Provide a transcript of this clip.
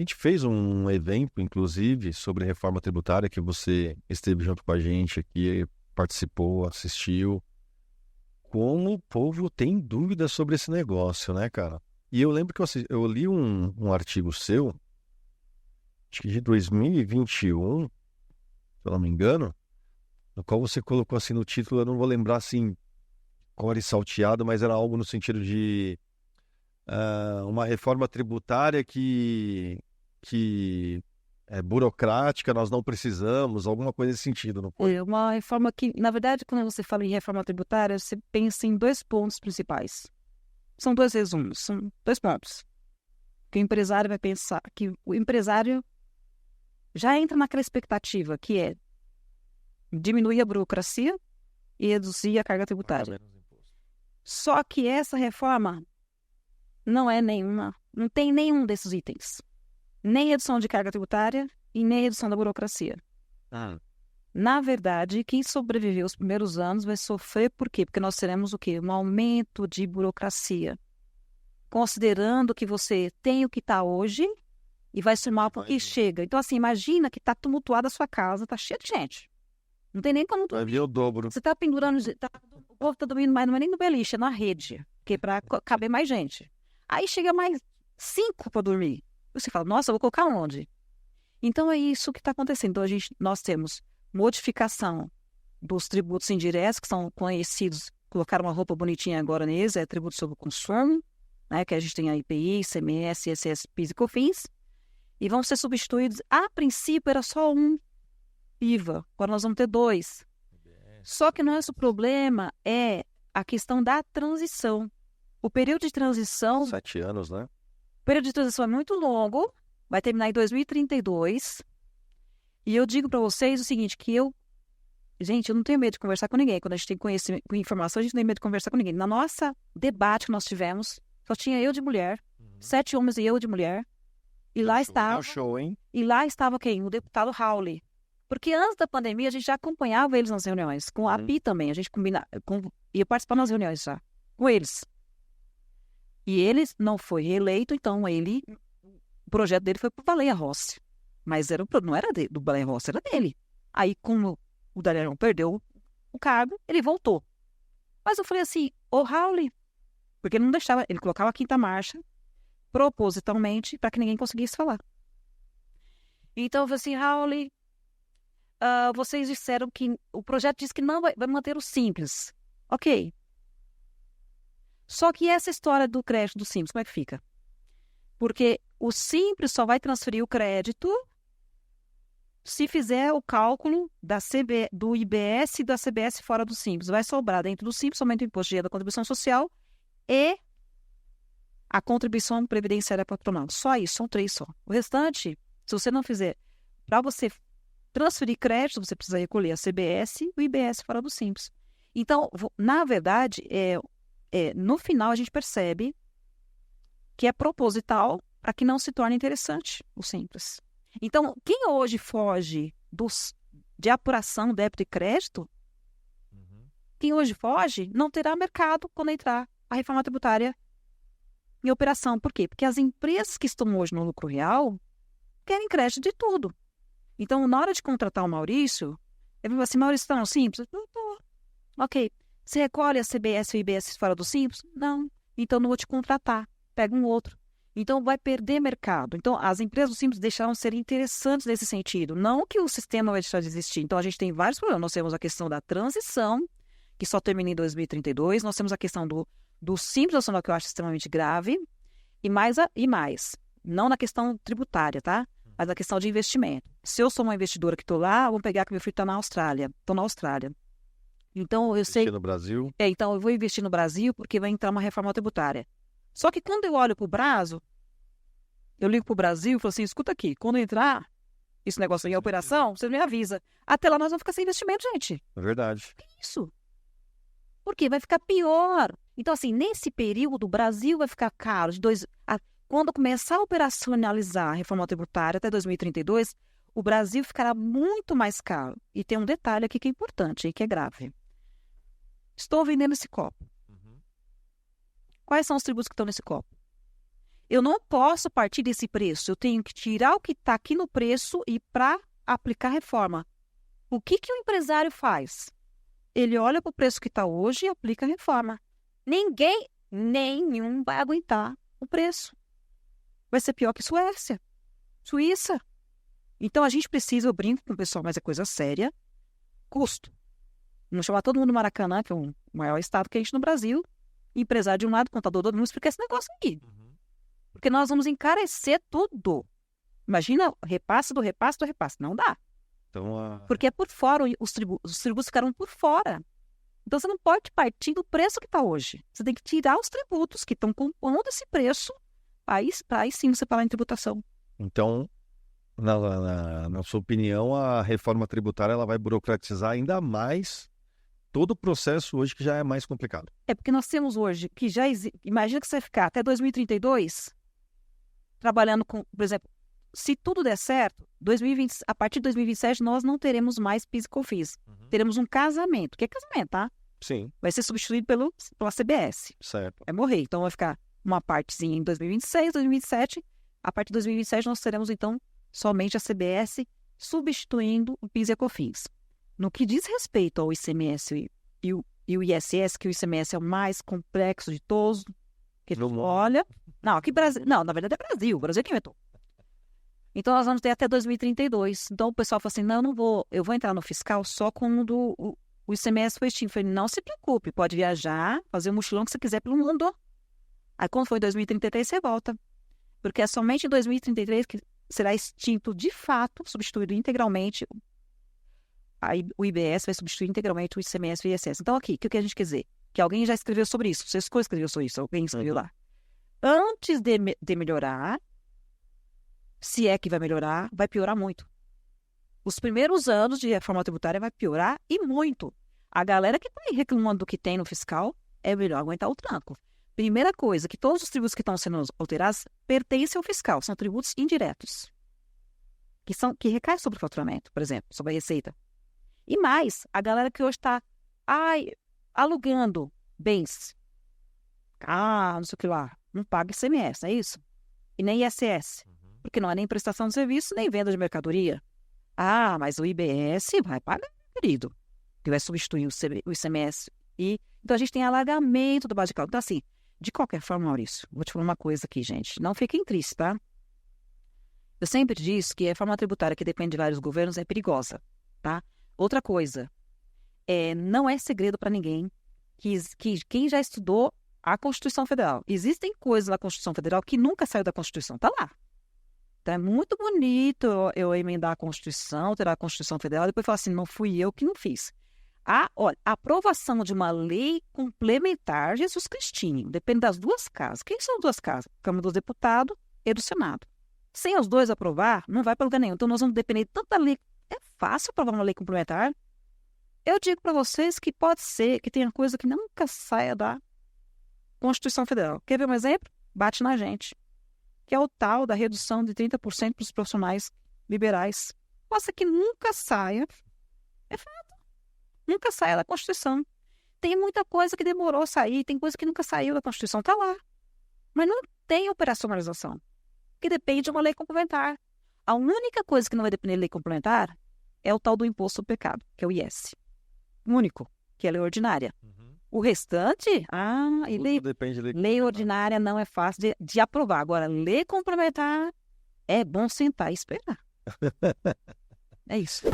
gente fez um evento, inclusive, sobre reforma tributária, que você esteve junto com a gente aqui, participou, assistiu. Como o povo tem dúvidas sobre esse negócio, né, cara? E eu lembro que eu li um artigo seu, acho que de 2021, se eu não me engano, no qual você colocou assim no título, eu não vou lembrar assim, core salteado, mas era algo no sentido de uma reforma tributária que é burocrática, nós não precisamos, alguma coisa nesse sentido, não foi? É uma reforma que, na verdade, quando você fala em reforma tributária, você pensa em dois pontos principais. São dois resumos, são dois pontos. Que o empresário vai pensar, que o empresário já entra naquela expectativa, que é diminuir a burocracia e reduzir a carga tributária. Só que essa reforma não tem nenhum desses itens. Nem redução de carga tributária e nem redução da burocracia. Na verdade, quem sobreviver os primeiros anos vai sofrer por quê? Porque nós teremos o quê? Um aumento de burocracia. Considerando que você tem o que está hoje e vai somar porque chega. Então, assim, imagina que está tumultuada a sua casa, está cheia de gente. Não tem nem como Vai vir o dobro. Você está pendurando, o povo está dormindo mais, não é nem no beliche, é na rede, que é para caber mais gente. Aí chega mais 5 para dormir. Você fala, nossa, eu vou colocar onde? Então é isso que está acontecendo. Então nós temos modificação dos tributos indiretos, que são conhecidos, colocaram uma roupa bonitinha agora neles, é tributo sobre o consumo, né, que a gente tem a IPI, ICMS, ISS, PIS e COFINS, e vão ser substituídos, a princípio era só um IVA, agora nós vamos ter 2. Só que nosso problema é a questão da transição. O período de transição... 7 anos, né? O período de transição é muito longo, vai terminar em 2032, e eu digo para vocês o seguinte, que gente, eu não tenho medo de conversar com ninguém, quando a gente tem conhecimento, com informação, a gente não tem medo de conversar com ninguém. Na nossa debate que nós tivemos, só tinha eu de mulher, 7 homens e eu de mulher, e lá estava... É um show, hein? E lá estava quem? O deputado Rauli. Porque antes da pandemia, a gente já acompanhava eles nas reuniões, com a API também, a gente ia participar nas reuniões já, com eles. E ele não foi reeleito, então o projeto dele foi para o Baleia Rossi. Mas não era do Baleia Rossi, era dele. Aí, como o Dalerão perdeu o cargo, ele voltou. Mas eu falei assim, ô Raul, porque ele não deixava, ele colocava a quinta marcha propositalmente para que ninguém conseguisse falar. Então eu falei assim, Raul, vocês disseram que o projeto diz que não vai manter o simples. Ok. Só que essa história do crédito do Simples, como é que fica? Porque o Simples só vai transferir o crédito se fizer o cálculo do IBS e da CBS fora do Simples. Vai sobrar dentro do Simples somente o imposto de renda da contribuição social e a contribuição previdenciária patronal. Só isso, são 3 só. O restante, se você não fizer, para você transferir crédito, você precisa recolher a CBS e o IBS fora do Simples. Então, na verdade, no final a gente percebe que é proposital para que não se torne interessante o Simples. Então, quem hoje foge de apuração, débito e crédito, quem hoje foge não terá mercado quando entrar a reforma tributária em operação. Por quê? Porque as empresas que estão hoje no lucro real querem crédito de tudo. Então, na hora de contratar o Maurício, ele vai assim, Maurício, está no Simples? Não estou. Ok. Você recolhe a CBS e o IBS fora do Simples? Não. Então, não vou te contratar. Pega um outro. Então, vai perder mercado. Então, as empresas do Simples deixaram de ser interessantes nesse sentido. Não que o sistema vai deixar de existir. Então, a gente tem vários problemas. Nós temos a questão da transição, que só termina em 2032. Nós temos a questão do Simples nacional, que eu acho extremamente grave. E mais. Não na questão tributária, tá? Mas na questão de investimento. Se eu sou uma investidora que estou lá, vou pegar que meu filho está na Austrália. Estou na Austrália. Então, eu sei... Investir no Brasil? Então, eu vou investir no Brasil porque vai entrar uma reforma tributária. Só que quando eu olho para o Brasil, eu ligo para o Brasil e falo assim, escuta aqui, quando entrar esse negócio aí, a operação, você me avisa. Até lá nós vamos ficar sem investimento, gente. É verdade. Que isso? Por quê? Vai ficar pior. Então, assim, nesse período, o Brasil vai ficar caro. Quando começar a operacionalizar a reforma tributária até 2032, o Brasil ficará muito mais caro. E tem um detalhe aqui que é importante e que é grave. Estou vendendo esse copo. Quais são os tributos que estão nesse copo? Eu não posso partir desse preço. Eu tenho que tirar o que está aqui no preço e para aplicar a reforma. O que o empresário faz? Ele olha para o preço que está hoje e aplica a reforma. Nenhum vai aguentar o preço. Vai ser pior que Suíça. Então, a gente precisa, eu brinco com o pessoal, mas é coisa séria, custo. Vamos chamar todo mundo do Maracanã, que é o maior estado que a gente no Brasil, empresário de um lado, contador do outro, vamos explicar esse negócio aí. Porque nós vamos encarecer tudo. Imagina repasse do repasse. Não dá. Então, Porque é por fora, os tributos ficaram por fora. Então, você não pode partir do preço que está hoje. Você tem que tirar os tributos que estão compondo esse preço, aí sim você falar em tributação. Então, na sua opinião, a reforma tributária ela vai burocratizar ainda mais todo o processo hoje que já é mais complicado. É porque nós temos hoje, que já existe... Imagina que você vai ficar até 2032 trabalhando com, por exemplo, se tudo der certo, 2020, a partir de 2027 nós não teremos mais PIS e COFINS. Teremos um casamento. Que é casamento, tá? Sim. Vai ser substituído pela CBS. Certo. Vai morrer. Então vai ficar uma partezinha em 2026, 2027. A partir de 2027 nós teremos, então, somente a CBS substituindo o PIS e a COFINS. No que diz respeito ao ICMS e o ISS, que o ICMS é o mais complexo de todos, que olha... Não, aqui Brasil... Não, na verdade é Brasil. O Brasil é que inventou. Então, nós vamos ter até 2032. Então, o pessoal fala assim, não, eu não vou... Eu vou entrar no fiscal só quando o ICMS foi extinto. Eu falei, não se preocupe, pode viajar, fazer o mochilão que você quiser pelo mundo. Aí, quando for em 2033, você volta. Porque é somente em 2033 que será extinto, de fato, substituído integralmente. Aí, o IBS vai substituir integralmente o ICMS e o ISS. Então, aqui, o que a gente quer dizer? Que alguém já escreveu sobre isso. Você escreveu sobre isso, alguém escreveu lá. Antes de melhorar, se é que vai melhorar, vai piorar muito. Os primeiros anos de reforma tributária vai piorar e muito. A galera que está aí reclamando do que tem no fiscal, é melhor aguentar o tranco. Primeira coisa, que todos os tributos que estão sendo alterados pertencem ao fiscal, são tributos indiretos. Que recaem sobre o faturamento, por exemplo, sobre a receita. E mais, a galera que hoje está alugando bens. Não sei o que lá. Não paga ICMS, não é isso? E nem ISS. Porque não é nem prestação de serviço, nem venda de mercadoria. Mas o IBS vai pagar, querido. Que vai substituir o ICMS. Então, a gente tem alargamento do base de cálculo. Então, assim, de qualquer forma, Maurício, vou te falar uma coisa aqui, gente. Não fiquem tristes, tá? Eu sempre disse que a reforma tributária que depende de vários governos é perigosa, tá? Outra coisa, não é segredo para ninguém que quem já estudou a Constituição Federal. Existem coisas na Constituição Federal que nunca saiu da Constituição. Tá lá. Então, é muito bonito eu emendar a Constituição, ter a Constituição Federal, e depois falar assim, não fui eu que não fiz. Olha, a aprovação de uma lei complementar, Jesus Cristinho, depende das duas casas. Quem são as duas casas? Câmara dos Deputados e do Senado. Sem os dois aprovar, não vai para lugar nenhum. Então, nós vamos depender de tanta lei. É fácil aprovar uma lei complementar. Eu digo para vocês que pode ser que tenha coisa que nunca saia da Constituição Federal. Quer ver um exemplo? Bate na gente. Que é o tal da redução de 30% para os profissionais liberais. Nossa, que nunca saia. É fato. Nunca saia da Constituição. Tem muita coisa que demorou a sair, tem coisa que nunca saiu da Constituição, está lá. Mas não tem operacionalização, que depende de uma lei complementar. A única coisa que não vai depender de lei complementar é o tal do imposto sobre pecado, que é o IS. O único, que é lei ordinária. O restante, lei ordinária não é fácil de aprovar. Agora, lei complementar, é bom sentar e esperar. É isso.